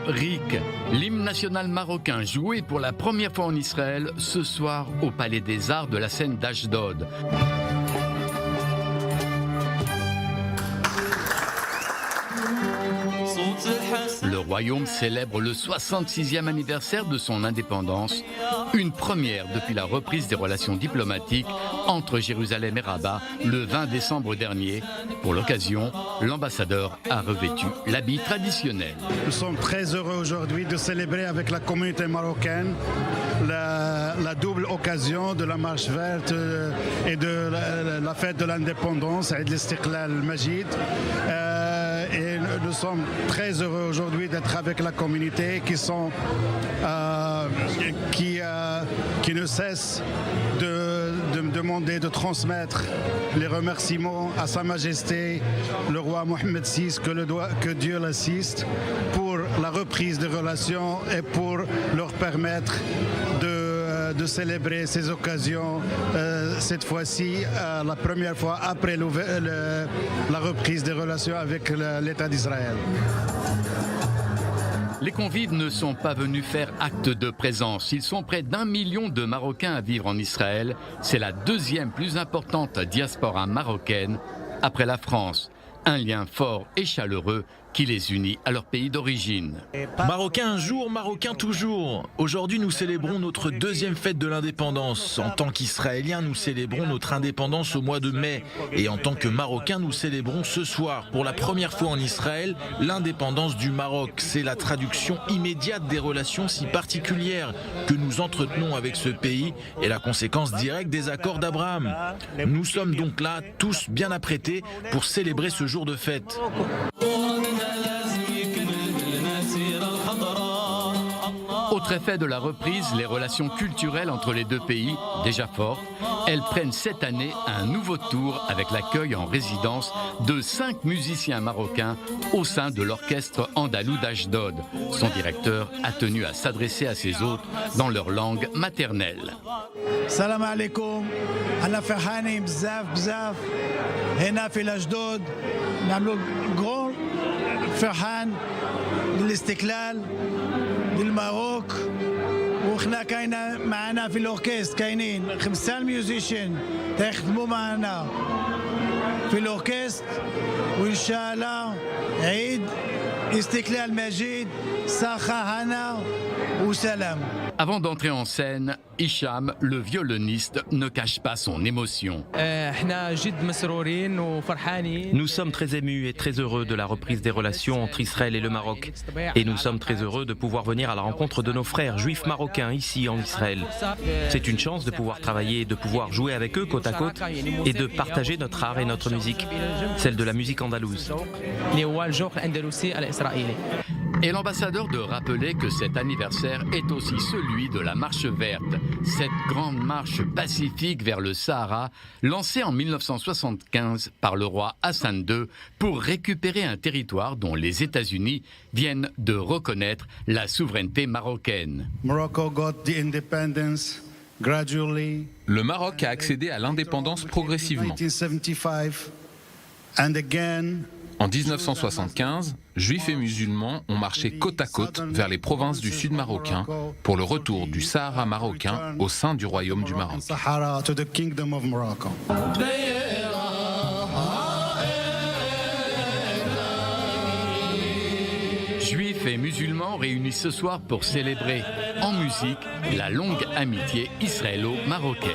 RIC, l'hymne national marocain joué pour la première fois en Israël ce soir au Palais des Arts de la scène d'Ashdod. Le royaume célèbre le 66e anniversaire de son indépendance, une première depuis la reprise des relations diplomatiques entre Jérusalem et Rabat le 20 décembre dernier. Pour l'occasion, l'ambassadeur a revêtu l'habit traditionnel. Nous sommes très heureux aujourd'hui de célébrer avec la communauté marocaine la double occasion de la marche verte et de la fête de l'indépendance, Eid al-Istiqlal al-Majid. Et nous sommes très heureux aujourd'hui d'être avec la communauté qui ne cesse de me demander de transmettre les remerciements à Sa Majesté le roi Mohammed VI, que Dieu l'assiste, pour la reprise des relations et pour leur permettre de célébrer ces occasions, cette fois-ci, la première fois après la reprise des relations avec l'État d'Israël. Les convives ne sont pas venus faire acte de présence. Ils sont près d'1 million de Marocains à vivre en Israël. C'est la deuxième plus importante diaspora marocaine après la France. Un lien fort et chaleureux qui les unit à leur pays d'origine. Marocains un jour, Marocains toujours. Aujourd'hui, nous célébrons notre deuxième fête de l'indépendance. En tant qu'Israéliens, nous célébrons notre indépendance au mois de mai. Et en tant que Marocains, nous célébrons ce soir, pour la première fois en Israël, l'indépendance du Maroc. C'est la traduction immédiate des relations si particulières que nous entretenons avec ce pays et la conséquence directe des accords d'Abraham. Nous sommes donc là, tous bien apprêtés, pour célébrer ce jour de fête. Autre effet de la reprise, les relations culturelles entre les deux pays, déjà fortes, elles prennent cette année un nouveau tour avec l'accueil en résidence de 5 musiciens marocains au sein de l'orchestre andalou d'Ashdod. Son directeur a tenu à s'adresser à ses hôtes dans leur langue maternelle. Salam alaikum, ana ferhani bzaf bzaf, hena fi l'Ashdod, namlu grand ferhan de l'Istiqlal, du Maroc. وإحنا كاينة معنا في الأوركستر كاينين 5 ميوزيشن تخدموا معنا في الأوركستر وإن شاء الله عيد استقلال مجيد صحة هنا وسلام. Avant d'entrer en scène, Hicham, le violoniste, ne cache pas son émotion. Nous sommes très émus et très heureux de la reprise des relations entre Israël et le Maroc. Et nous sommes très heureux de pouvoir venir à la rencontre de nos frères juifs marocains ici en Israël. C'est une chance de pouvoir travailler, de pouvoir jouer avec eux côte à côte et de partager notre art et notre musique, celle de la musique andalouse. Et l'ambassadeur de rappeler que cet anniversaire est aussi celui de la Marche verte, cette grande marche pacifique vers le Sahara, lancée en 1975 par le roi Hassan II pour récupérer un territoire dont les États-Unis viennent de reconnaître la souveraineté marocaine. Le Maroc a accédé à l'indépendance progressivement. En 1975, Juifs et musulmans ont marché côte à côte vers les provinces du sud marocain pour le retour du Sahara marocain au sein du royaume du Maroc. Juifs et musulmans réunis ce soir pour célébrer en musique la longue amitié israélo-marocaine.